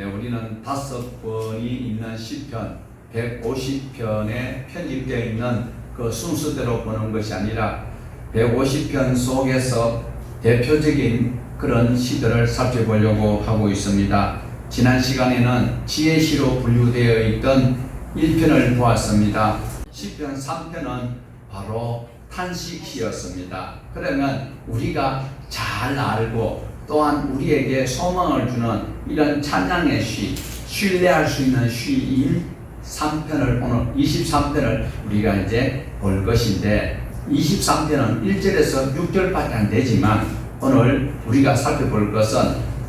우리는 5번이 있는 시편 150편에 편집되어 있는 그 순서대로 보는 것이 아니라 150편 속에서 대표적인 그런 시들을 살펴보려고 하고 있습니다. 지난 시간에는 지혜시로 분류되어 있던 1편을 보았습니다. 시편 3편은 바로 탄식시였습니다. 그러면 우리가 잘 알고 또한 우리에게 소망을 주는 이런 찬양의 시, 신뢰할 수 있는 시인 3편을 오늘 23편을 우리가 이제 볼 것인데, 23편은 1절에서 6절밖에 안 되지만 오늘 우리가 살펴볼 것은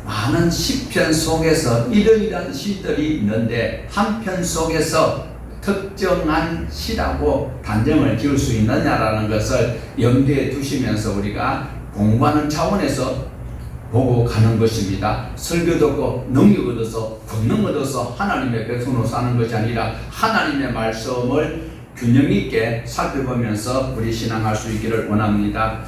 많은 시편 속에서 이러이러한 시들이 있는데 한 편 속에서 특정한 시라고 단정을 지을 수 있느냐라는 것을 염두에 두시면서 우리가 공부하는 차원에서 보고 가는 것입니다. 설교 듣고 능력 얻어서 권능 얻어서 하나님의 백성으로 사는 것이 아니라 하나님의 말씀을 균형 있게 살펴보면서 우리 신앙할 수 있기를 원합니다.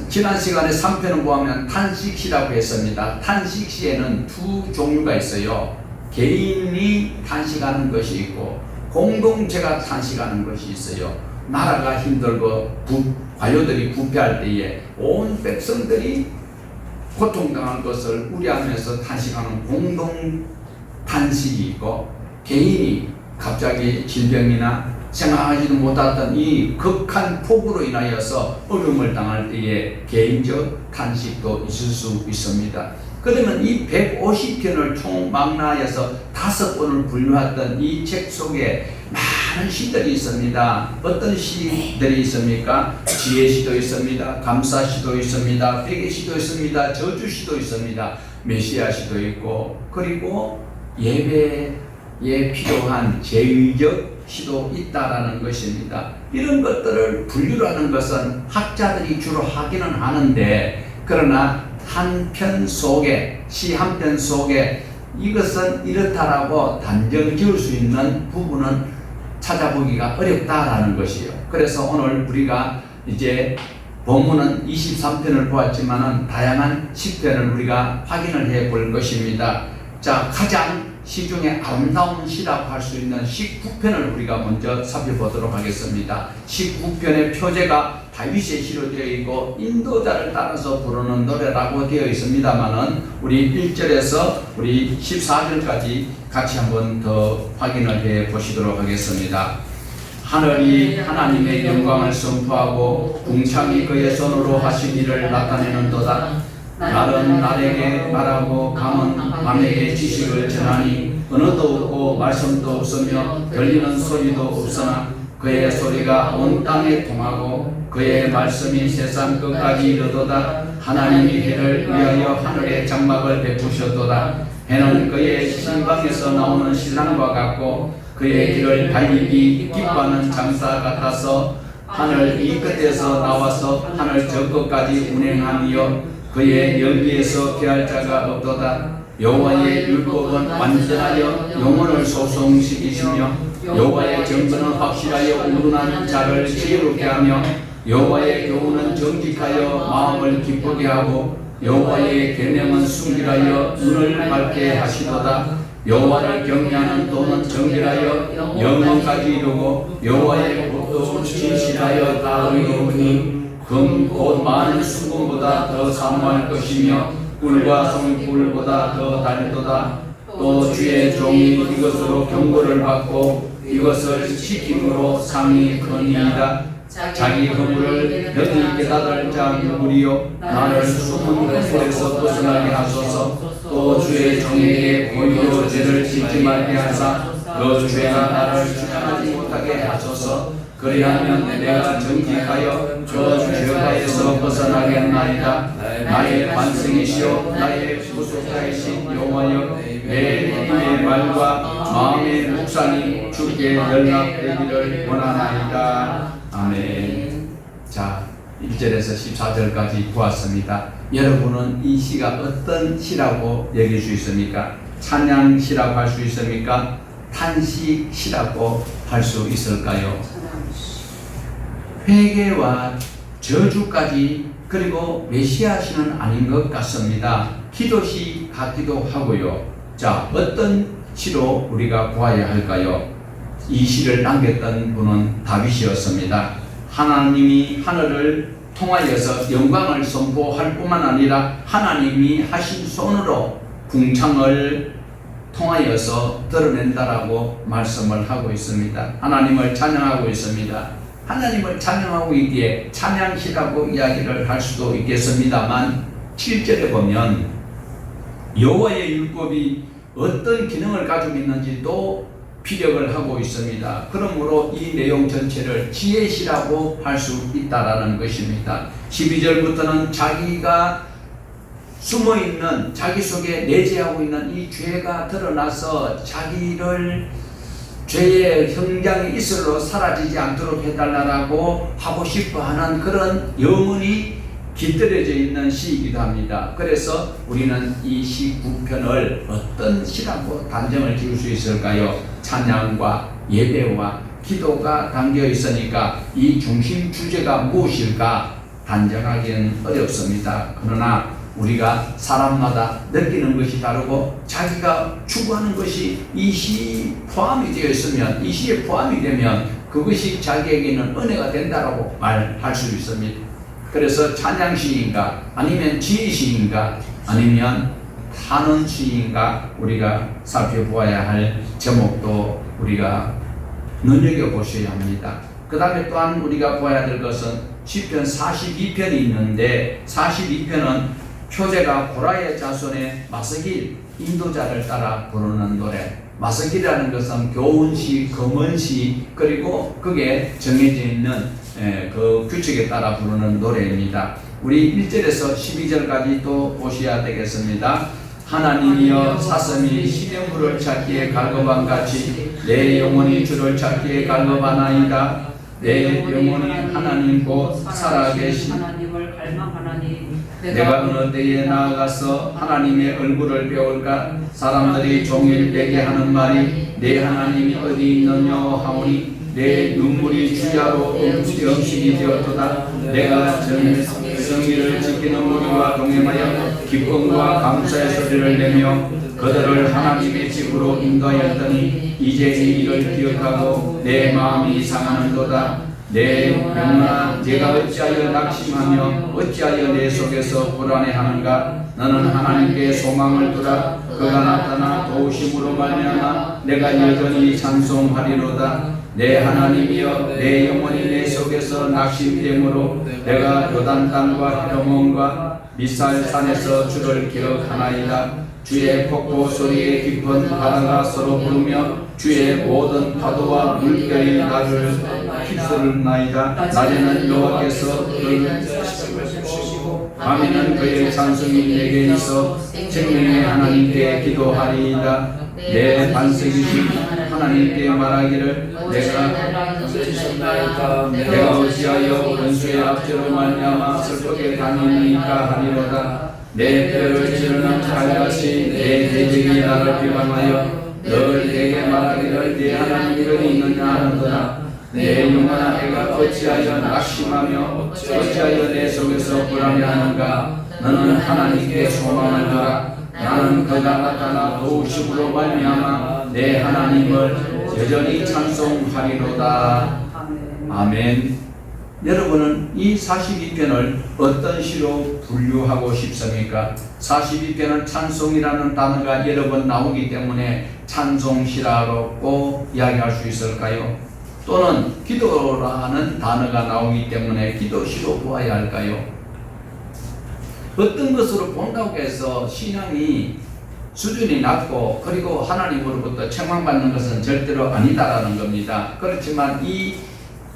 지난 시간에 3편을 보면 탄식시라고 했습니다. 탄식시에는 두 종류가 있어요. 개인이 탄식하는 것이 있고 공동체가 탄식하는 것이 있어요. 나라가 힘들고 관료들이 부패할 때에 온 백성들이 고통당한 것을 우려하면서 탄식하는 공동 탄식이 있고, 개인이 갑자기 질병이나 생각하지도 못했던 이 극한 폭우로 인하여서 어려움을 당할 때에 개인적 탄식도 있을 수 있습니다. 그러면 이 150편을 총망라해서 5번을 분류했던 이 책 속에 많은 시들이 있습니다. 어떤 시들이 있습니까? 지혜시도 있습니다. 감사시도 있습니다. 회개시도 있습니다. 저주시도 있습니다. 메시아시도 있고, 그리고 예배에 필요한 제의적 시도 있다라는 것입니다. 이런 것들을 분류를 하는 것은 학자들이 주로 하기는 하는데, 그러나 한 편 속에, 시 한 편 속에 이것은 이렇다라고 단정 지을 수 있는 부분은 찾아보기가 어렵다라는 것이요. 그래서 오늘 우리가 이제 본문은 23편을 보았지만은 다양한 시편을 우리가 확인을 해 볼 것입니다. 자, 가장 시중에 아름다운 시라고 할 수 있는 19편을 우리가 먼저 살펴보도록 하겠습니다. 19편의 표제가 다윗의 시로 되어 있고 인도자를 따라서 부르는 노래라고 되어 있습니다만은 우리 1절에서 우리 14절까지 같이 한번 더 확인을 해 보시도록 하겠습니다. 하늘이 하나님의 영광을 선포하고 궁창이 그의 손으로 하신 일을 나타내는도다. 날은 날에게 말하고 밤은 밤에게 지식을 전하니 언어도 없고 말씀도 없으며 들리는 소리도 없으나 그의 소리가 온 땅에 통하고 그의 말씀이 세상 끝까지 이르도다. 하나님이 해를 위하여 하늘에 장막을 베푸셨도다. 해는 그의 신방에서 나오는 신랑과 같고 그의 길을 달리기 기뻐하는 장사 같아서 하늘 이 끝에서 나와서 하늘 저 끝까지 운행하며 그의 열기에서 피할 자가 없도다. 여호와의 율법은 완전하여 영혼을 소송시키시며 여호와의 정권은 확실하여 우둔한 자를 지혜롭게 하며 여호와의 교훈은 정직하여 마음을 기쁘게 하고 여호와의 계명은 순결하여 눈을 밝게 하시도다. 여호와를 경외하는 도는 정결하여 영원까지 이루고 여호와의 법도 진실하여 다 의로우니 금 곧 많은 수금보다 더 사모할 것이며 꿀과 송이꿀보다 더 달도다. 또 주의 종이 이것으로 경고를 받고 이것을 지킴으로 상이 크니이다. 자기 허물을 너희 깨달을 자 누구리요. 나를 숨은 헛물에서 벗어나게 하소서. 또 주의 종에게 고의로 죄를 짓지 말게 하사 그 죄가 나를 주장하지 못하게 하소서. 그리하면 내가 정직하여 저 죄가에서 벗어나겠나이다. 나의 반성이시오 나의 구속자이신 여호와여, 내 입의 말과 마음의 묵상이 주께 연락되기를 원하나이다. 아멘. 자, 1절에서 14절까지 보았습니다. 여러분은 이 시가 어떤 시라고 여길 수 있습니까? 찬양시라고 할 수 있습니까? 탄식시라고 할 수 있을까요? 회개와 저주까지, 그리고 메시아시는 아닌 것 같습니다. 기도시 같기도 하고요. 자, 어떤 시로 우리가 보아야 할까요? 이 시를 남겼던 분은 다윗이었습니다. 하나님이 하늘을 통하여서 영광을 선포할 뿐만 아니라 하나님이 하신 손으로 궁창을 통하여서 드러낸다라고 말씀을 하고 있습니다. 하나님을 찬양하고 있습니다. 하나님을 찬양하고 있기에 찬양시라고 이야기를 할 수도 있겠습니다만 7절에 보면 여호와의 율법이 어떤 기능을 가지고 있는지도 피력을 하고 있습니다. 그러므로 이 내용 전체를 지혜시라고 할 수 있다라는 것입니다. 12절부터는 자기가 숨어있는, 자기 속에 내재하고 있는 이 죄가 드러나서 자기를 죄의 형장이 이슬로 사라지지 않도록 해달라고 하고 싶어하는 그런 영혼이 깃들여져 있는 시이기도 합니다. 그래서 우리는 이 시 9편을 어떤 시라고 단정을 지을 수 있을까요? 찬양과 예배와 기도가 담겨 있으니까 이 중심 주제가 무엇일까 단정하기는 어렵습니다. 그러나 우리가 사람마다 느끼는 것이 다르고 자기가 추구하는 것이 이 시에 포함이 되어 있으면, 이 시에 포함이 되면 그것이 자기에게는 은혜가 된다라고 말할 수 있습니다. 그래서 찬양시인가 아니면 지혜시인가 아니면 탄원시인가 우리가 살펴보아야 할 제목도 우리가 눈여겨보셔야 합니다. 그 다음에 또한 우리가 보아야 될 것은 시편 42편이 있는데 42편은 표제가 고라의 자손의 마스길 인도자를 따라 부르는 노래. 마스길이라는 것은 교훈시, 검언시 그리고 그게 정해져 있는 그 규칙에 따라 부르는 노래입니다. 우리 1절에서 12절까지 또 보셔야 되겠습니다. 하나님이여 사슴이 시냇물을 찾기에 갈급한 같이 내 영혼이 주를 찾기에 갈급하나이다. 내 영혼이 하나님 곧 살아계신 하나님을 갈망하나니 내가 어느 때에 나아가서 하나님의 얼굴을 배울까. 사람들이 종일 내게 하는 말이 내 하나님이 어디 있느냐 하오니 내 눈물이 주야로 음식이 되었도다. 내가 정의를 지키는 무리와 동행하여 기쁨과 감사의 소리를 내며 그들을 하나님의 집으로 인도하였더니 이제 이 일을 기억하고 내 마음이 상하는도다. 내 영혼아 내가 어찌하여 낙심하며 어찌하여 내 속에서 불안해하는가. 너는 하나님께 소망을 두라. 그가 나타나 도우심으로 말미암아 내가 여전히 찬송하리로다. 내 하나님이여 내 영혼이 내 속에서 낙심됨으로 내가 요단 땅과 헤르몬과 미살 산에서 주를 기억하나이다. 주의 폭포 소리에 깊은 바다가 서로 부르며 주의 모든 파도와 물결이 나를 휩쓸나이다. 낮에는 여호와께서 그를 밤에는 그의 찬송이 내게 있어 생명의 하나님께 기도하리이다. 내 반석이신 하나님께 말하기를 내가 어찌하여 원수의 압제로 말미암아 슬프게 다니니까 하리로다. 내 뼈를 찌르는 칼같이 내 대적이 나를 비방하여 늘 내게 말하기를 내 하나님이 어디 있느냐 하는도다. 내 영혼아 내가 어찌하여 낙심하며 어찌하여 내 속에서 불안해하는가. 너는 하나님께 소망을 두라. 나는 그가 나타나 도우심으로 말미암아 내 하나님을 여전히 찬송하리로다. 아멘. 여러분은 이 42편을 어떤 시로 분류하고 싶습니까? 42편은 찬송이라는 단어가 여러 번 나오기 때문에 찬송시라고 이야기할 수 있을까요? 또는 기도라는 단어가 나오기 때문에 기도시로 보아야 할까요? 어떤 것으로 본다고 해서 신앙이 수준이 낮고 그리고 하나님으로부터 책망받는 것은 절대로 아니다라는 겁니다. 그렇지만 이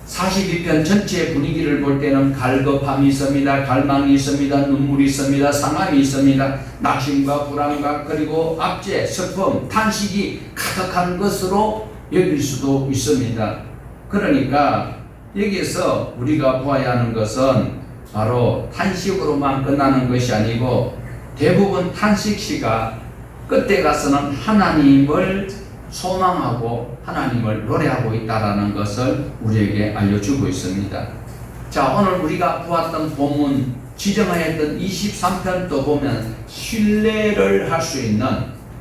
42편 전체의 분위기를 볼 때는 갈급함이 있습니다. 갈망이 있습니다. 눈물이 있습니다. 상함이 있습니다. 낙심과 불안과 그리고 압제, 슬픔, 탄식이 가득한 것으로 여길 수도 있습니다. 그러니까 여기에서 우리가 보아야 하는 것은 바로 탄식으로만 끝나는 것이 아니고 대부분 탄식시가 끝에 가서는 하나님을 소망하고 하나님을 노래하고 있다는 것을 우리에게 알려주고 있습니다. 자, 오늘 우리가 보았던 본문 지정하였던 23편도 보면 신뢰를 할 수 있는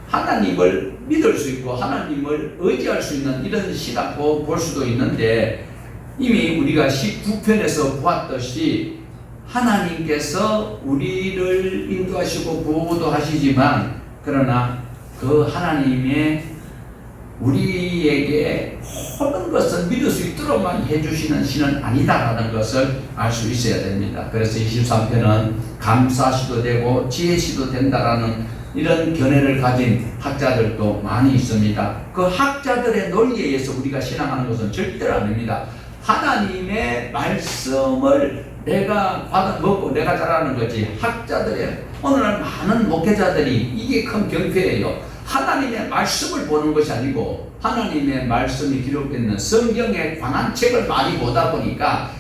하나님을 믿을 수 있고 하나님을 의지할 수 있는 이런 시라고 볼 수도 있는데, 이미 우리가 19편에서 보았듯이 하나님께서 우리를 인도하시고 구호도 하시지만, 그러나 그 하나님의 우리에게 모든 것을 믿을 수 있도록만 해주시는 신은 아니다라는 것을 알 수 있어야 됩니다. 그래서 23편은 감사시도 되고 지혜시도 된다라는 이런 견해를 가진 학자들도 많이 있습니다. 그 학자들의 논리에 의해서 우리가 신앙하는 것은 절대로 아닙니다. 하나님의 말씀을 내가 받아 먹고 내가 잘하는 거지, 학자들의 오늘날 많은 목회자들이 이게 큰 경패예요. 하나님의 말씀을 보는 것이 아니고 하나님의 말씀이 기록되어 있는 성경에 관한 책을 많이 보다 보니까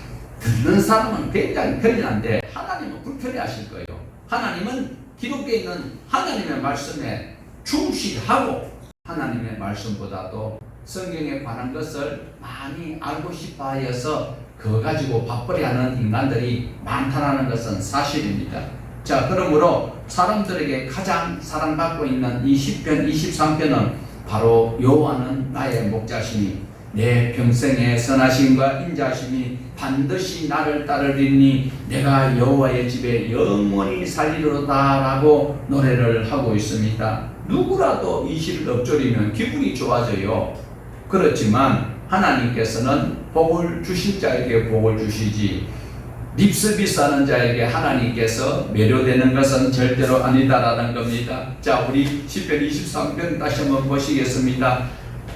듣는 사람은 굉장히 편리한데 하나님은 불편해 하실 거예요. 하나님은 기록되어 있는 하나님의 말씀에 충실하고 하나님의 말씀보다도 성경에 관한 것을 많이 알고 싶어 하여서 그거 가지고 밥벌이 하는 인간들이 많다는 것은 사실입니다. 자, 그러므로 사람들에게 가장 사랑받고 있는 이 10편, 23편은 바로 여호와는 나의 목자시니 내 평생의 선하심과 인자심이 반드시 나를 따르리니 내가 여호와의 집에 영원히 살리로다 라고 노래를 하고 있습니다. 누구라도 이 시를 읊조리면 기분이 좋아져요. 그렇지만 하나님께서는 복을 주실 자에게 복을 주시지 립서비스하는 자에게 하나님께서 매료되는 것은 절대로 아니다라는 겁니다. 자, 우리 10편 23편 다시 한번 보시겠습니다.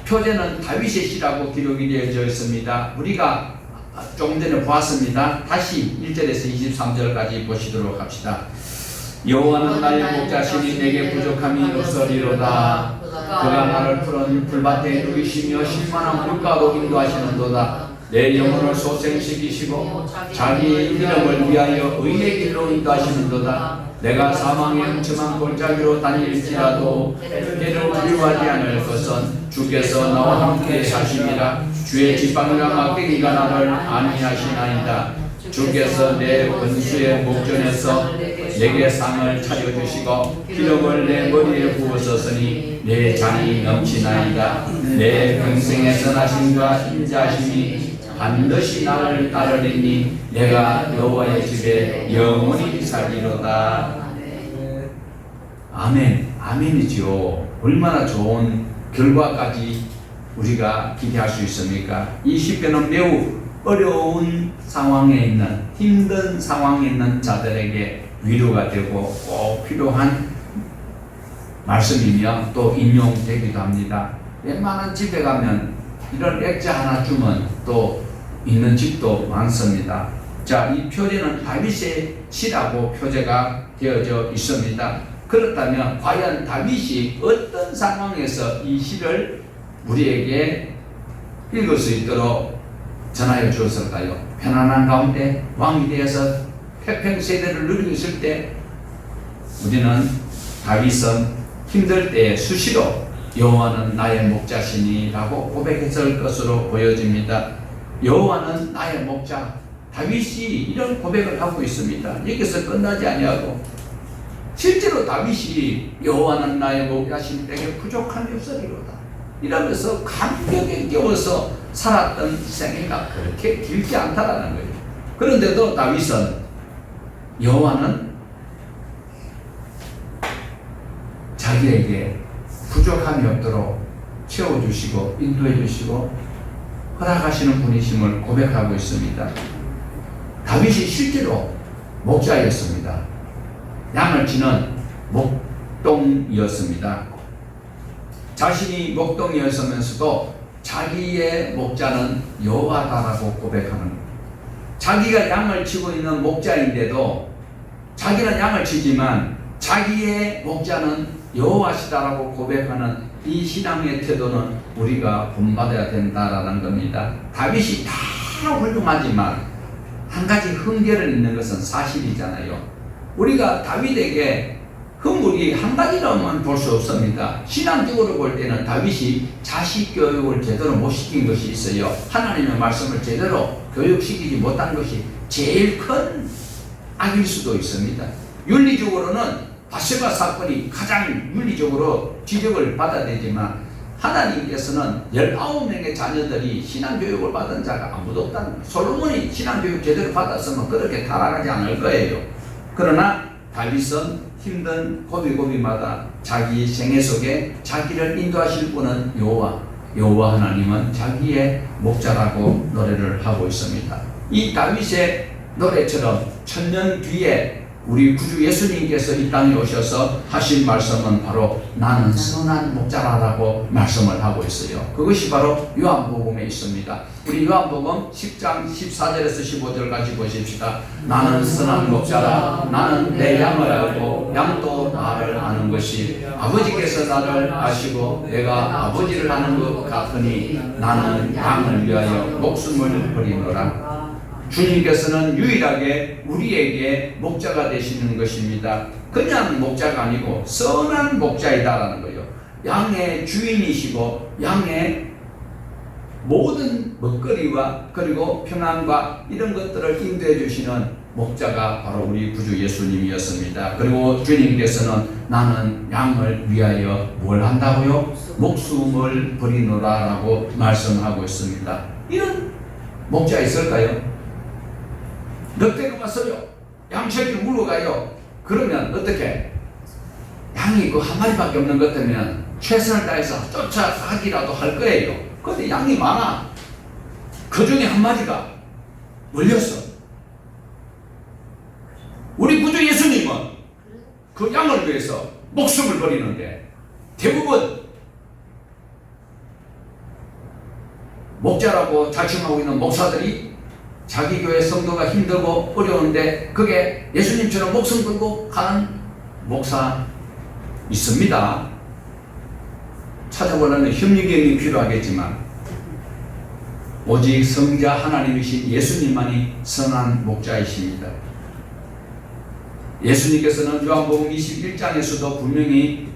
표제는 다윗의 시라고 기록이 되어져 있습니다. 우리가 조금 전에 보았습니다. 다시 1절에서 23절까지 보시도록 합시다. 여호와는 나의 목자시니 내게 부족함이 없으리로다. 그가 나를 푸른 풀밭에 누이시며 실만한 물가로 인도하시는도다. 내 영혼을 소생시키시고 자기의 이름을 위하여 의의 길로 인도하시는도다. 내가 사망의 음침한 골짜기로 다닐지라도 해를 두려워하지 않을 것은 주께서 나와 함께 하심이라. 주의 지팡이와 막대기가 나를 안위하시나이다. 주께서 내 원수의 목전에서 내게 상을 차려주시고 기름을 내 머리에 부으셨으니 내 잔이 넘치나이다. 내 평생의 선하심과 인자심이 반드시 나를 따르리니 내가 여호와의 집에 영원히 살리로다. 아멘. 아멘이죠. 얼마나 좋은 결과까지 우리가 기대할 수 있습니까? 이 시편은 매우 어려운 상황에 있는, 힘든 상황에 있는 자들에게 위로가 되고 꼭 필요한 말씀이며 또 인용되기도 합니다. 웬만한 집에 가면 이런 액자 하나 주면 또 있는 집도 많습니다. 자, 이 표제는 다윗의 시라고 표제가 되어져 있습니다. 그렇다면 과연 다윗이 어떤 상황에서 이 시를 우리에게 읽을 수 있도록 전하여 주었을까요? 편안한 가운데 왕이 되어서 태평세대를 누리고 있을 때 우리는 다윗은 힘들 때에 수시로 여호와는 나의 목자시니 라고 고백했을 것으로 보여집니다. 여호와는 나의 목자. 다윗이 이런 고백을 하고 있습니다. 여기서 끝나지 아니하고 실제로 다윗이 여호와는 나의 목자시니 내게 부족함이 없으리로다 이러면서 감격에 겨워서 살았던 생애가 그렇게 길지 않다라는 거예요. 그런데도 다윗은 여호와는 자기에게 부족함이 없도록 채워주시고 인도해주시고 허락하시는 분이심을 고백하고 있습니다. 다윗이 실제로 목자였습니다. 양을 치는 목동이었습니다. 자신이 목동이었으면서도 자기의 목자는 여호와다라고 고백하는 겁니다. 자기가 양을 치고 있는 목자인데도 자기는 양을 치지만 자기의 목자는 여호와시다라고 고백하는 이 신앙의 태도는 우리가 본받아야 된다라는 겁니다. 다윗이 다 훌륭하지만 한 가지 흠결은 있는 것은 사실이잖아요. 우리가 다윗에게 흠물이 한 가지로만 볼 수 없습니다. 신앙적으로 볼 때는 다윗이 자식 교육을 제대로 못 시킨 것이 있어요. 하나님의 말씀을 제대로 교육시키지 못한 것이 제일 큰 악일 수도 있습니다. 윤리적으로는 바세바 사건이 가장 윤리적으로 지적을 받아야 되지만 하나님께서는 19명의 자녀들이 신앙교육을 받은 자가 아무도 없다는 거예요. 솔로몬이 신앙교육 제대로 받았으면 그렇게 타락하지 않을 거예요. 그러나 다윗은 힘든 고비고비마다 자기 생애 속에 자기를 인도하실 분은 여호와 하나님은 자기의 목자라고 노래를 하고 있습니다. 이 다윗의 노래처럼 천년 뒤에 우리 구주 예수님께서 이 땅에 오셔서 하신 말씀은 바로 나는 선한 목자라고 말씀을 하고 있어요. 그것이 바로 요한복음에 있습니다. 우리 요한복음 10장 14절에서 15절까지 보십시다. 나는 선한 목자라. 나는 내 양을 알고 양도 나를 아는 것이 아버지께서 나를 아시고 내가 아버지를 아는 것 같으니 나는 양을 위하여 목숨을 버리노라. 주님께서는 유일하게 우리에게 목자가 되시는 것입니다. 그냥 목자가 아니고 선한 목자이다라는 거예요. 양의 주인이시고 양의 모든 먹거리와 그리고 평안과 이런 것들을 인도해 주시는 목자가 바로 우리 구주 예수님이었습니다. 그리고 주님께서는 나는 양을 위하여 뭘 한다고요? 목숨을 버리노라라고 말씀하고 있습니다. 이런 목자 있을까요? 늑대가 왔어요. 양새끼를 물어가요. 그러면 어떻게? 양이 그 한 마리밖에 없는 것 같으면 최선을 다해서 쫓아가기라도 할 거예요. 그런데 양이 많아. 그 중에 한 마리가 물렸어. 우리 구주 예수님은 그 양을 위해서 목숨을 버리는데 대부분 목자라고 자칭하고 있는 목사들이 자기 교회 성도가 힘들고 어려운데 그게 예수님처럼 목숨 걸고 가는 목사 있습니다. 찾아보려면 협력이 필요하겠지만 오직 성자 하나님이신 예수님만이 선한 목자이십니다. 예수님께서는 요한복음 21장에서도 분명히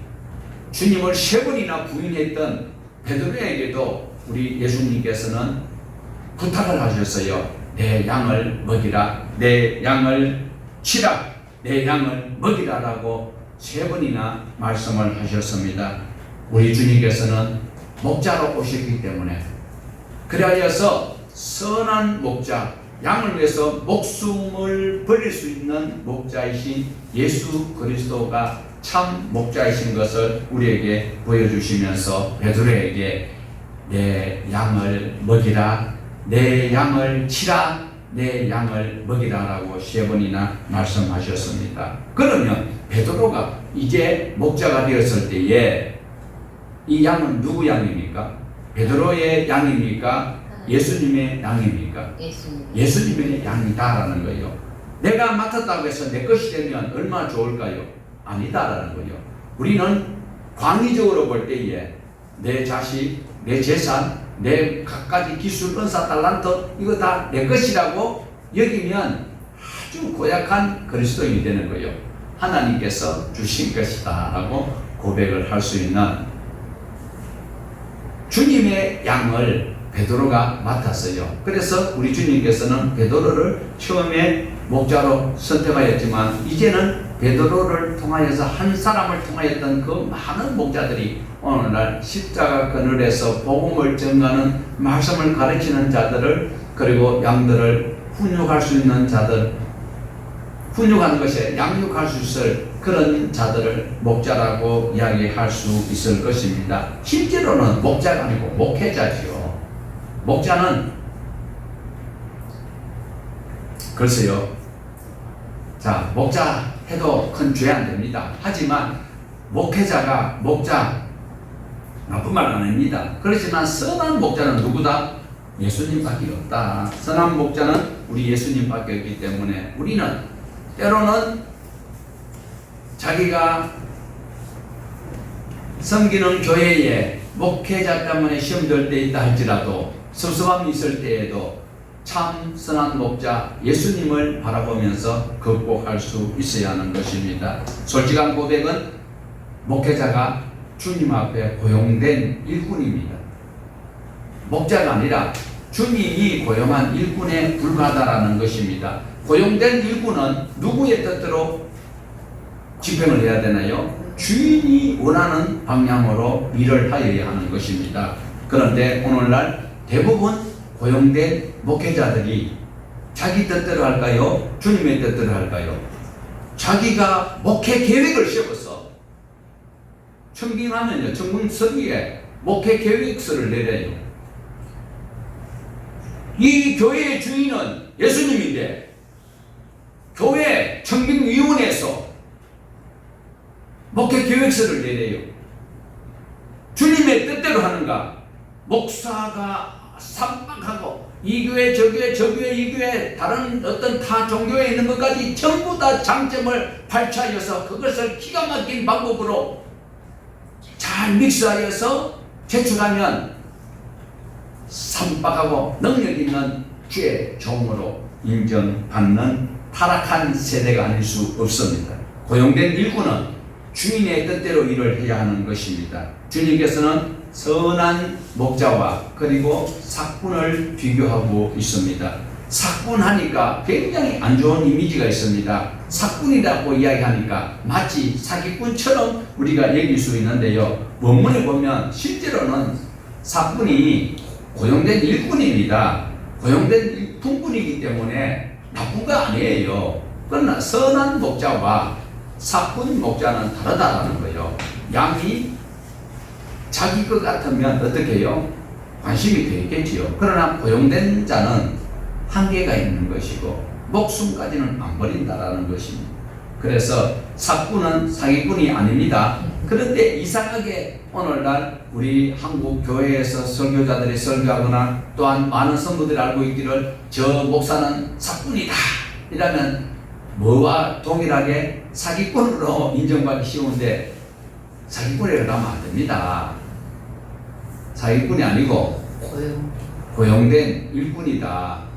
주님을 3번이나 부인했던 베드로에게도 우리 예수님께서는 부탁을 하셨어요. 내 양을 먹이라, 내 양을 치라, 내 양을 먹이라라고 3번이나 말씀을 하셨습니다. 우리 주님께서는 목자로 오셨기 때문에 그리하여서 선한 목자, 양을 위해서 목숨을 버릴 수 있는 목자이신 예수 그리스도가 참 목자이신 것을 우리에게 보여주시면서 베드로에게 내 양을 먹이라, 내 양을 치라, 내 양을 먹이라라고 3번이나 말씀하셨습니다. 그러면 베드로가 이제 목자가 되었을 때에 이 양은 누구 양입니까? 베드로의 양입니까? 예수님의 양입니까? 예수님의 양이다라는 거예요. 내가 맡았다고 해서 내 것이 되면 얼마나 좋을까요? 아니다라는 거예요. 우리는 광의적으로 볼 때에 내 자식, 내 재산, 내 갖가지 기술, 은사, 달란트 이거 다 내 것이라고 여기면 아주 고약한 그리스도인이 되는 거예요. 하나님께서 주신 것이다 라고 고백을 할 수 있는 주님의 양을 베드로가 맡았어요. 그래서 우리 주님께서는 베드로를 처음에 목자로 선택하였지만 이제는 베드로를 통하여서 한 사람을 통하였던 그 많은 목자들이 오늘날 십자가 그늘에서 복음을 전가하는 말씀을 가르치는 자들을 그리고 양들을 훈육할 수 있는 자들, 훈육하는 것에 양육할 수 있을 그런 자들을 목자라고 이야기할 수 있을 것입니다. 실제로는 목자가 아니고 목회자지요. 목자는 글쎄요. 자, 목자 해도 큰 죄 안 됩니다. 하지만 목회자가 목자 나쁜 말 안 합니다. 그렇지만 선한 목자는 누구다? 예수님밖에 없다. 선한 목자는 우리 예수님밖에 없기 때문에 우리는 때로는 자기가 섬기는 교회에 목회자 때문에 시험 들 때 있다 할지라도 섭섭함이 있을 때에도 참 선한 목자 예수님을 바라보면서 극복할 수 있어야 하는 것입니다. 솔직한 고백은 목회자가 주님 앞에 고용된 일꾼입니다. 목자가 아니라 주님이 고용한 일꾼에 불과하다라는 것입니다. 고용된 일꾼은 누구의 뜻대로 집행을 해야 되나요? 주인이 원하는 방향으로 일을 하여야 하는 것입니다. 그런데 오늘날 대부분 고용된 목회자들이 자기 뜻대로 할까요? 주님의 뜻대로 할까요? 자기가 목회 계획을 세워서 청빙하면요, 청빙서기에 목회 계획서를 내려요. 이 교회의 주인은 예수님인데 교회 청빙위원회에서 목회 계획서를 내려요. 주님의 뜻대로 하는가? 목사가 쌈박하고 이 교회 저 교회 저 교회 이 교회 다른 어떤 타 종교에 있는 것까지 전부 다 장점을 발췌하여서 그것을 기가 막힌 방법으로 잘 믹스하여서 제출하면 쌈박하고 능력 있는 주의 종으로 인정받는 타락한 세대가 아닐 수 없습니다. 고용된 일꾼은 주인의 뜻대로 일을 해야 하는 것입니다. 주님께서는 선한 목자와 그리고 삭군을 비교하고 있습니다. 삭군하니까 굉장히 안 좋은 이미지가 있습니다. 삭군이라고 이야기하니까 마치 사기꾼처럼 우리가 여길 수 있는데요. 원문에 보면 실제로는 삭군이 고용된 일꾼입니다. 고용된 품꾼이기 때문에 나쁜 거 아니에요. 그러나 선한 목자와 삭군 목자는 다르다라는 거예요. 양이 자기 것 같으면 어떻게 해요? 관심이 되겠지요. 그러나 고용된 자는 한계가 있는 것이고 목숨까지는 안 버린다라는 것입니다. 그래서 삭군은 사기꾼이 아닙니다. 그런데 이상하게 오늘날 우리 한국 교회에서 설교자들이 설교하거나 또한 많은 성도들이 알고 있기를 저 목사는 삭군이다 이라면 뭐와 동일하게 사기꾼으로 인정받기 쉬운데 사기꾼이라고 하면 안 됩니다. 사기꾼이 아니고 고용된 일꾼이다.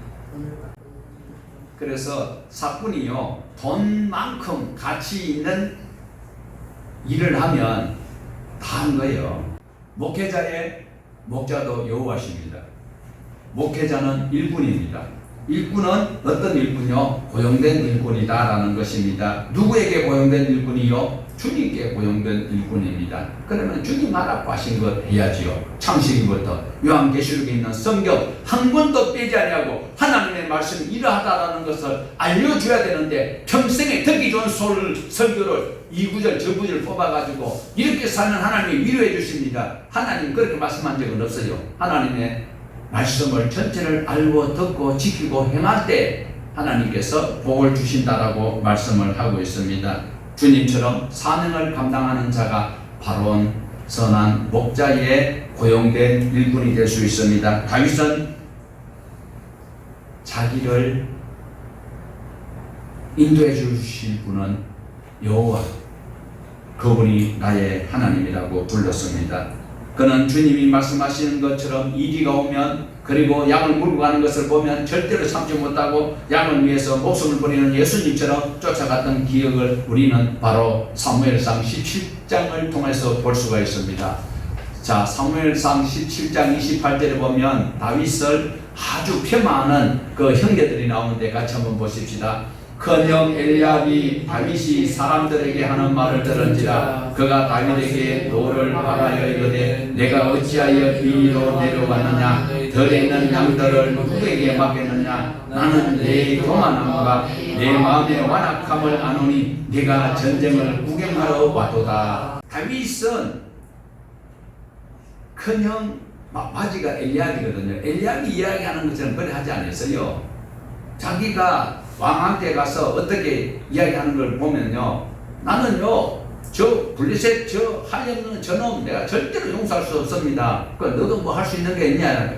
그래서 삭군이요, 돈만큼 가치 있는 일을 하면 다 한 거예요. 목회자의 목자도 여호와십니다. 목회자는 일꾼입니다. 일꾼은 어떤 일꾼이요? 고용된 일꾼이다라는 것입니다. 누구에게 고용된 일꾼이요? 주님께 고용된 일꾼입니다. 그러면 주님 하라고 하신 것 해야지요. 창세기부터 요한계시록에 있는 성경 한 권도 빼지 아니하고 하나님의 말씀이 이러하다라는 것을 알려줘야 되는데 평생에 듣기 좋은 설교를 이 구절 저 구절 뽑아가지고 이렇게 사는 하나님이 위로해 주십니다. 하나님 그렇게 말씀한 적은 없어요. 하나님의 말씀을 전체를 알고 듣고 지키고 행할 때 하나님께서 복을 주신다라고 말씀을 하고 있습니다. 주님처럼 사명을 감당하는 자가 바로 선한 목자에 고용된 일꾼이 될 수 있습니다. 다윗은 자기를 인도해 주실 분은 여호와, 그분이 나의 하나님이라고 불렀습니다. 그는 주님이 말씀하시는 것처럼 이리가 오면 그리고 양을 물고 가는 것을 보면 절대로 참지 못하고 양을 위해서 목숨을 버리는 예수님처럼 쫓아갔던 기억을 우리는 바로 사무엘상 17장을 통해서 볼 수가 있습니다. 자, 사무엘상 17장 28절에 보면 다윗을 아주 폄하하는 그 형제들이 나오는데 같이 한번 보십시다. 큰형 엘리압이 다윗이 사람들에게 하는 말을 들은지라 그가 다윗에게 노를 바라여 이르되 내가 어찌하여 이 위로 내려왔느냐 덜에 있는 양들을 누구에게 맡겼느냐 나는 내 교만함과 내 마음의 완악함을 아노니 네가 전쟁을 구경하러 왔도다. 다윗은 큰형 마지가 엘리압이거든요. 엘리압이 이야기하는 것처럼 그래 하지 않았어요. 자기가 왕한테 가서 어떻게 이야기하는 걸 보면요, 나는요 저 블레셋 저 하려는 저놈 내가 절대로 용서할 수 없습니다. 그 너도 뭐 할 수 있는 게 있냐?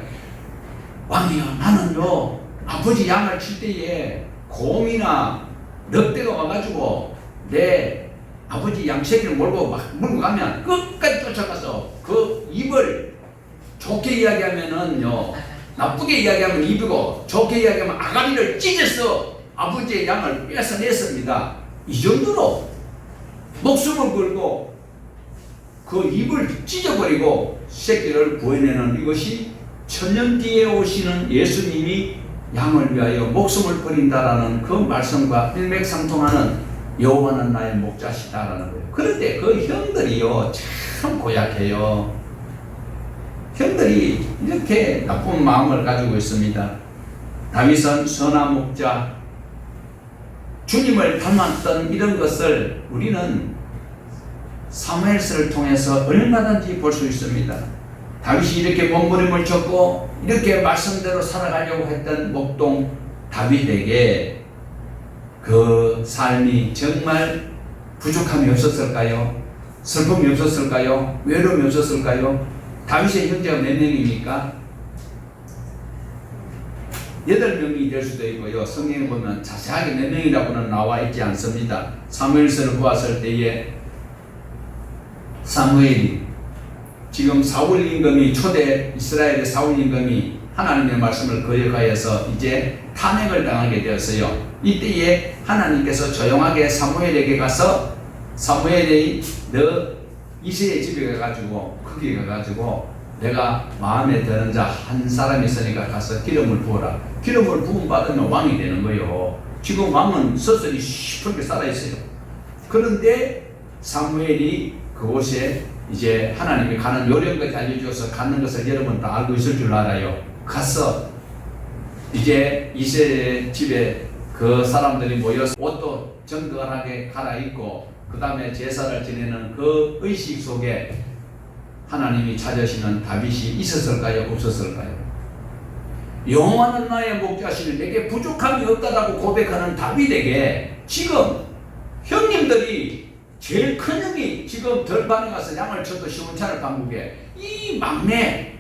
왕이요, 나는요 아버지 양을 칠 때에 곰이나 늑대가 와가지고 내 아버지 양새끼를 몰고 가면 끝까지 쫓아가서 그 입을 좋게 이야기하면은요 나쁘게 이야기하면 입이고 좋게 이야기하면 아가리를 찢어서 아버지의 양을 뺏어냈습니다. 이 정도로 목숨을 걸고 그 입을 찢어버리고 새끼를 구해내는 이것이 천년 뒤에 오시는 예수님이 양을 위하여 목숨을 버린다라는 그 말씀과 일맥상통하는 여호와는 나의 목자시다라는 거예요. 그런데 그 형들이요 참 고약해요. 형들이 이렇게 나쁜 마음을 가지고 있습니다. 다윗은 선한 목자, 주님을 닮았던 이런 것을 우리는 사무엘서를 통해서 얼마든지 볼 수 있습니다. 다윗이 이렇게 몸부림을 쳤고 이렇게 말씀대로 살아가려고 했던 목동 다윗에게 그 삶이 정말 부족함이 없었을까요? 슬픔이 없었을까요? 외로움이 없었을까요? 다윗의 형제가 몇 명입니까? 8명이 될 수도 있고요. 성경에 보면 자세하게 몇 명이라고는 나와 있지 않습니다. 사무엘서를 보았을 때에 사무엘이 지금 사울 임금이 초대 이스라엘의 사울 임금이 하나님의 말씀을 거역하여서 이제 탄핵을 당하게 되었어요. 이때에 하나님께서 조용하게 사무엘에게 가서 사무엘이 너 이새의 집에 가가지고 거기 가가지고 내가 마음에 드는 자 한 사람이 있으니까 가서 기름을 부어라. 기름을 부음 받으면 왕이 되는 거예요. 지금 왕은 서서히 시퍼렇게 살아있어요. 그런데 사무엘이 그곳에 이제 하나님이 가는 요령까지 알려주어서 가는 것을 여러분 다 알고 있을 줄 알아요. 가서 이제 이새의 집에 그 사람들이 모여서 옷도 정갈하게 갈아입고 그 다음에 제사를 지내는 그 의식 속에 하나님이 찾으시는 다윗이 있었을까요? 없었을까요? 여호와는 나의 목자시니 내게 부족함이 없다라고 고백하는 다윗에게 지금 형님들이 제일 큰 형이 지금 들판에 가서 양을 쳐도 시원찮을 방국에 이 막내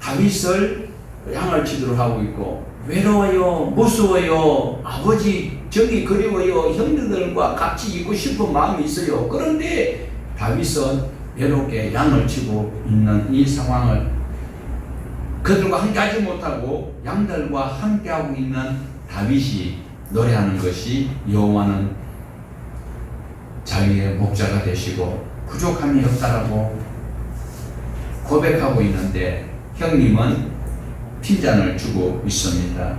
다윗을 양을 치도록 하고 있고 외로워요, 무서워요, 아버지 정이 그리워요, 형들과 같이 있고 싶은 마음이 있어요. 그런데 다윗은 외롭게 양을 치고 있는 이 상황을 그들과 함께하지 못하고 양들과 함께하고 있는 다윗이 노래하는 것이 여호와는 자기의 목자가 되시고 부족함이 없다라고 고백하고 있는데 형님은 핀잔을 주고 있습니다.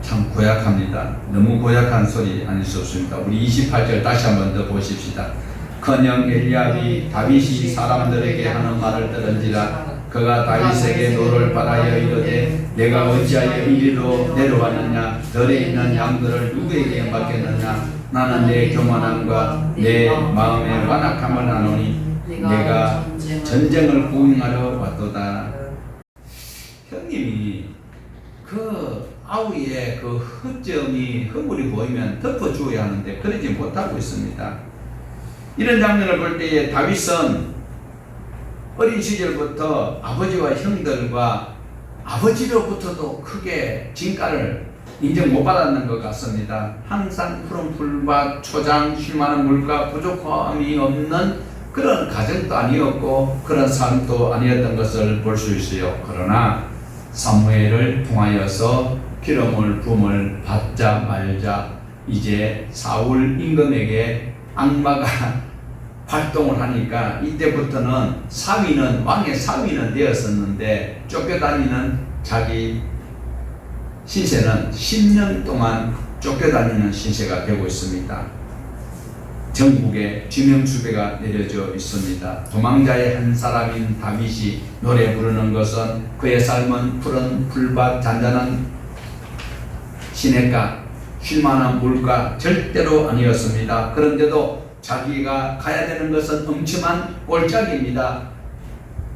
참 고약합니다. 너무 고약한 소리 아닐 수 없습니다. 우리 28절 다시 한번 더 보십시다. 커녕 엘리압이 다윗이 사람들에게 하는 말을 들은지라 그가 다윗에게 노를 바라여 이르되 내가 어찌하여 이리로 내려왔느냐 들에 있는 양들을 누구에게 맡겼느냐 나는 내 교만함과 내 마음의 완악함을 아노니 내가 전쟁을 구경하러 왔도다. 형님이 그 아우의 그 흑점이 허물이 보이면 덮어주어야 하는데 그러지 못하고 있습니다. 이런 장면을 볼 때에 다윗은 어린 시절부터 아버지와 형들과 아버지로부터도 크게 진가를 인정 못 받았는 것 같습니다. 항상 푸른 풀밭, 초장, 쉴만한 물가, 부족함이 없는 그런 가정도 아니었고 그런 삶도 아니었던 것을 볼 수 있어요. 그러나 사무엘을 통하여서 기름을 부음을 받자 말자 이제 사울 임금에게 악마가 활동을 하니까 이때부터는 사위는 왕의 사위는 되었었는데 쫓겨다니는 자기 신세는 10년 동안 쫓겨다니는 신세가 되고 있습니다. 전국에 지명수배가 내려져 있습니다. 도망자의 한 사람인 다윗이 노래 부르는 것은 그의 삶은 푸른 풀밭 잔잔한 시냇가 쉴만한 물가 절대로 아니었습니다. 그런데도 자기가 가야 되는 것은 엄청난 골짜기입니다.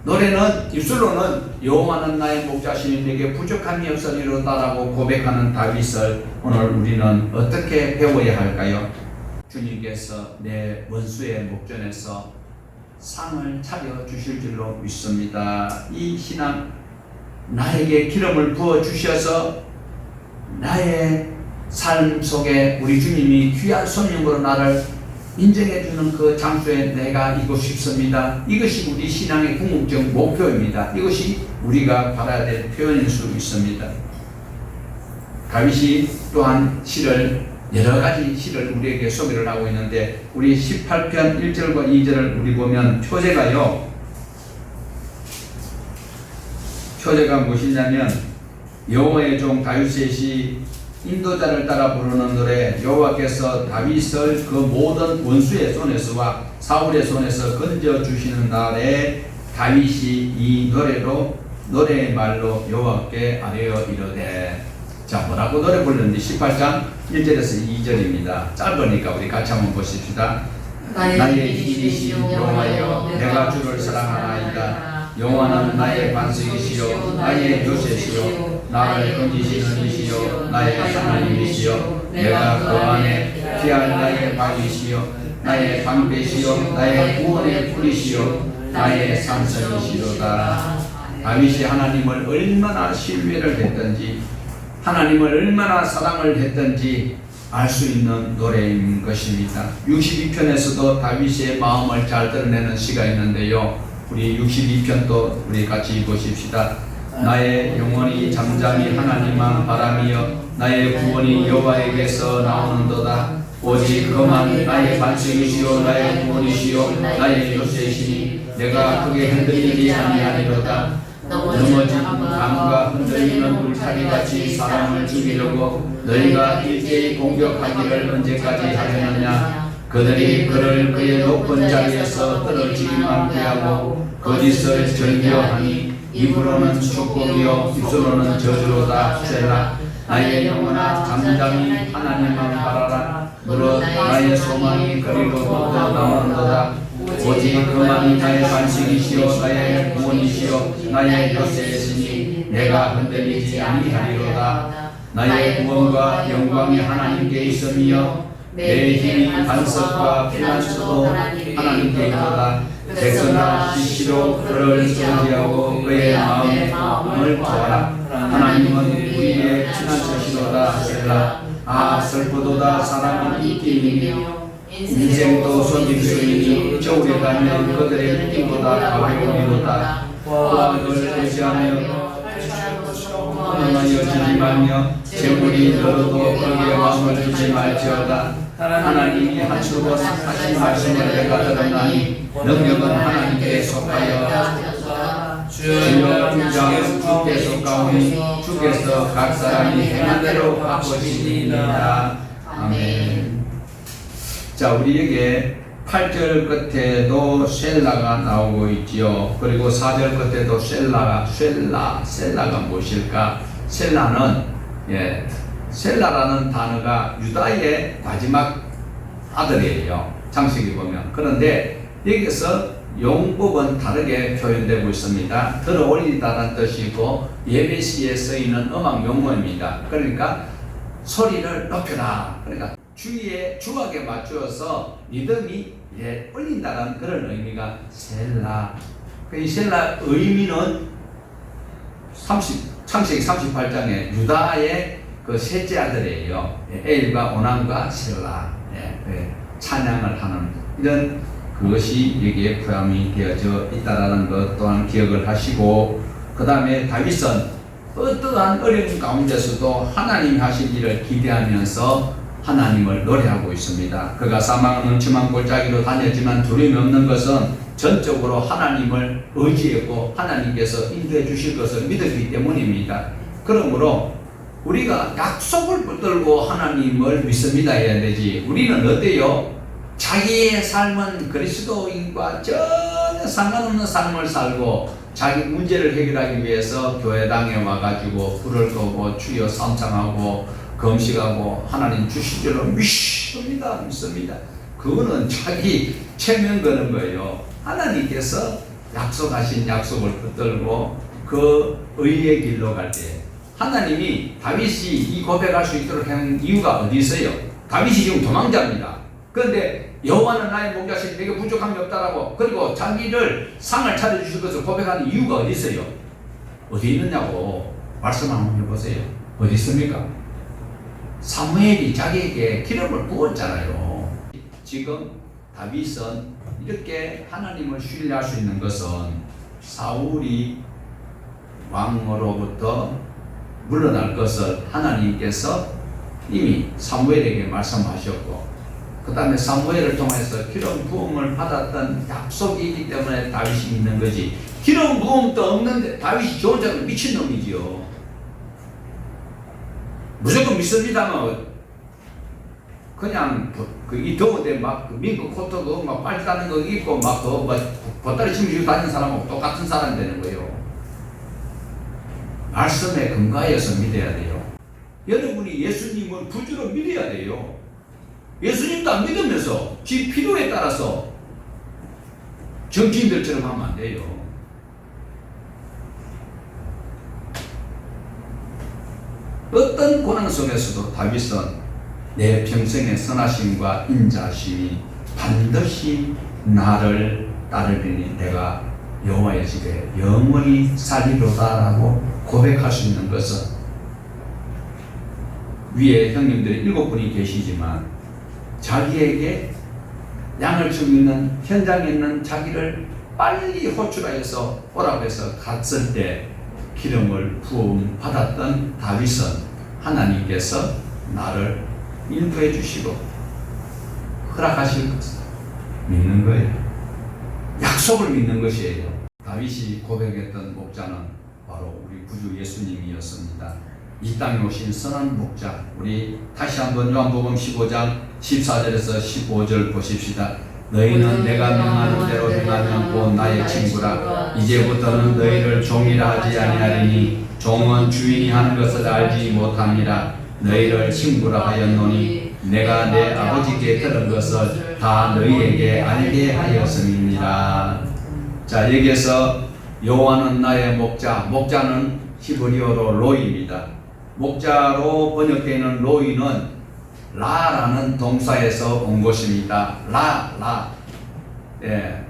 노래는 입술로는 여호와는 나의 목자시니 내게 부족함이 없으리로다라고 고백하는 다윗을 오늘 우리는 어떻게 배워야 할까요? 주님께서 내 원수의 목전에서 상을 차려 주실 줄로 믿습니다. 이 신앙 나에게 기름을 부어 주셔서 나의 삶 속에 우리 주님이 귀한 손님으로 나를 인정해주는 그 장소에 내가 있고 싶습니다. 이것이 우리 신앙의 궁극적 목표입니다. 이것이 우리가 받아야 될 표현일 수 있습니다. 다윗이 또한 시를 여러 가지 시를 우리에게 소개를 하고 있는데 우리 18편 1절과 2절을 우리 보면 표제가요. 표제가 무엇이냐면 여호와의 종 다윗의 시 인도자를 따라 부르는 노래. 여호와께서 다윗을 그 모든 원수의 손에서와 사울의 손에서 건져 주시는 날에 다윗이 이 노래의 말로 여호와께 아뢰어 이르되. 자, 뭐라고 노래 불렀는지 18장 1절에서 2절입니다. 짧으니까 우리 같이 한번 보십시다. 나의 힘이시오 여호와여, 내가 주를 사랑하나이다. 여호와는 나의 반석이시요 나의 요새시요 나를 건지시는 이시요 나의 하나님이시요 내가 그 안에 피할 나의 방이시요 나의 방패시요 나의 구원의 뿌리시요 나의 산성이시로다. 다윗이 하나님을 얼마나 신뢰를 했던지, 하나님을 얼마나 사랑을 했던지 알 수 있는 노래인 것입니다. 62편에서도 다윗의 마음을 잘 드러내는 시가 있는데요. 우리 62편도 우리 같이 보십시다. 나의 영혼이 잠잠히 하나님만 바라며 나의 구원이 여호와에게서 나오는도다. 오직 그만 나의 반석이시요 나의 구원이시요 나의 요새시니 내가 크게 흔들리지 아니하리로다. 넘어진 강과 흔들리는 울타리같이 사람을 죽이려고 너희가 일제히 공격하기를 언제까지 하려느냐. 그들이 그를 그의 높은 자리에서 떨어지기만 피하고 거짓을 즐겨하니 입으로는 축복이요 입술로는 저주로다. 셀라. 나의 영혼아 잠잠히 하나님만 바라라. 무릇 나의 소망이 그리로부터 나오는도다. 오직 그만이 나의 반석이시요 나의 구원이시요 나의 요새이시니 내가 흔들리지 아니하리로다. 나의 구원과 영광이 하나님께 있으며 내 힘이 반석과 피난처도 하나님께 있도다. 백성아 시시로 그를 의지하고 그의 마음을 구하라. 하나님은 우리의 피난처시로다. 셀라. 아 슬프도다. 사람은 입김이며 인생도 손님수이니 겨울에 가면 그들의 느낌보다 가벼우리로다. 그를 의지하며 하나여 주지 말며 재물이 늘어도 그에게 마음을 주지 말지어다. 하나님이 한수로 하신 말씀을 내가 들었나니 능력은 하나님께 속하여 주여 주장 주께 속하오니 주께서 각 사람이 행한 대로 갚으시리이다. 아멘. 자, 우리에게 8절 끝에도 셀라가 나오고 있지요. 그리고 4절 끝에도 셀라가 무엇일까? 셀라라는 단어가 유다의 마지막 아들이에요. 창세기 보면. 그런데 여기서 용법은 다르게 표현되고 있습니다. 들어올리다라는 뜻이고 예배시에 쓰이는 음악 용어입니다. 그러니까 소리를 높여라. 그러니까 주악에 맞추어서 리듬이 올린다는 그런 의미가 셀라. 이 셀라 의미는 창세기 38장에 유다의 그 셋째 아들이에요. 엘과 오난과 셀라. 찬양을 하는 이런 그것이 여기에 포함이 되어져 있다라는 것 또한 기억을 하시고, 그 다음에 다윗은 어떠한 어려움 가운데서도 하나님이 하실 일을 기대하면서 하나님을 노래하고 있습니다. 그가 사망은 음침한 골짜기로 다녔지만 두려움이 없는 것은 전적으로 하나님을 의지했고 하나님께서 인도해 주실 것을 믿었기 때문입니다. 그러므로 우리가 약속을 붙들고 하나님을 믿습니다 해야 되지, 우리는 어때요? 자기의 삶은 그리스도인과 전혀 상관없는 삶을 살고 자기 문제를 해결하기 위해서 교회당에 와가지고 불을 끄고 주여 삼창하고 금식하고 하나님 주실 줄로 믿습니다. 그거는 자기 체면 거는 거예요. 하나님께서 약속하신 약속을 붙들고 그 의의 길로 갈 때 하나님이 다윗이 이 고백할 수 있도록 한 이유가 어디 있어요? 다윗이 지금 도망자입니다. 그런데 여호와는 나의 목자시니 내게 부족함이 없다라고, 그리고 자기를 상을 차려주실 것을 고백하는 이유가 어디 있어요? 어디 있느냐고 말씀 한번 해보세요. 어디 있습니까? 사무엘이 자기에게 기름을 부었잖아요. 지금 다윗은 이렇게 하나님을 신뢰할 수 있는 것은 사울이 왕으로부터 물러날 것을 하나님께서 이미 사무엘에게 말씀하셨고, 그 다음에 사무엘을 통해서 기름 부음을 받았던 약속이기 때문에 다윗이 믿는 거지, 기름 부음도 없는데 다윗이 저 혼자는 미친놈이지요. 무조건 믿습니다만 그냥 이 더울 때막 민크 코트 그막 빨리 따는 거 입고 막그 보따리 챙기고 다니는 사람하고 똑같은 사람이 되는 거예요. 말씀에 근거해서 믿어야 돼요. 여러분이 예수님을 구주로 믿어야 돼요. 예수님도 안 믿으면서 지 필요에 따라서 정치인들처럼 하면 안 돼요. 어떤 고난 속에서도 다윗은 내 평생의 선하심과 인자심이 반드시 나를 따르리니 내가 여호와의 집에 영원히 살리로다라고 고백할 수 있는 것은 위에 형님들이 7분이 계시지만 자기에게 양을 주고 있는 현장에 있는 자기를 빨리 호출하여서 오라고 해서 갔을 때 기름을 부음 받았던 다윗은 하나님께서 나를 인도해 주시고 허락하실 것을 믿는 거예요. 약속을 믿는 것이에요. 다윗이 고백했던 목자는 바로 우리 구주 예수님이었습니다. 이 땅에 오신 선한 목자, 우리 다시 한번 요한복음 15장 14절에서 15절 보십시다. 너희는 내가 명하는 대로 행하면 곧 나의 친구라. 이제부터는 너희를 종이라 하지 아니하리니 종은 주인이 하는 것을 알지 못함이라. 너희를 친구라 하였노니 내가 내 아버지께 들은 것을 다 너희에게 알게 하였음이니라. 자, 여기에서 여호와는 나의 목자, 목자는 히브리어로 로이입니다. 목자로 번역되는 로이는 라라는 동사에서 온 것입니다. 라. 예.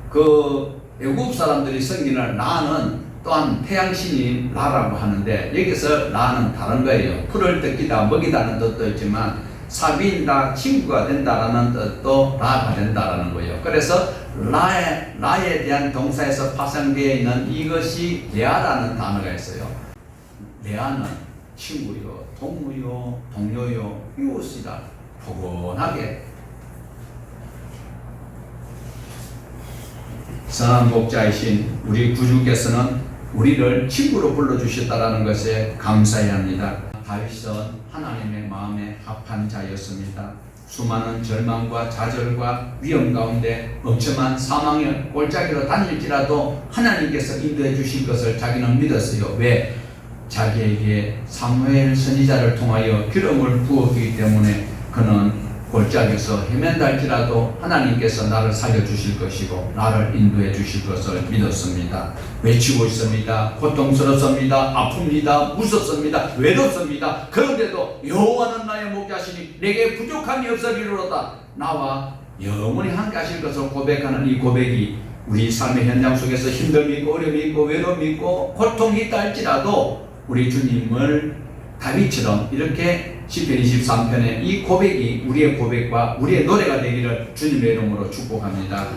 그 애굽 사람들이 섬기는 라는 또한 태양신인 라라고 하는데 여기서 라는 다른 거예요. 풀을 뜯기다, 먹이다는 뜻도 있지만 사비인다, 친구가 된다라는 뜻도 라가 된다라는 거예요. 그래서 라에 대한 동사에서 파생되어 있는 이것이 레아라는 단어가 있어요. 레아는 친구요, 동무요, 동료요, 이웃이다. 포근하게 선한 목자이신 우리 구주께서는 우리를 친구로 불러주셨다라는 것에 감사해야 합니다. 다윗은 하나님의 마음에 합한 자였습니다. 수많은 절망과 좌절과 위험 가운데 엄청난 사망의 골짜기로 다닐지라도 하나님께서 인도해 주실 것을 자기는 믿었어요. 왜? 자기에게 사무엘 선지자를 통하여 기름을 부었기 때문에 그는 골짜기에서 헤맨다 할지라도 하나님께서 나를 살려주실 것이고 나를 인도해 주실 것을 믿었습니다. 외치고 있습니다. 고통스럽습니다. 아픕니다. 무섭습니다. 외롭습니다. 그런데도 여호와는 나의 목자시니 내게 부족함이 없으리로다. 나와 영원히 함께 하실 것을 고백하는 이 고백이 우리 삶의 현장 속에서 힘듦이 있고 어려움이 있고 외로움이 있고 고통이 있다 할지라도 우리 주님을 다윗처럼 이렇게 시편 23편의 이 고백이 우리의 고백과 우리의 노래가 되기를 주님의 이름으로 축복합니다.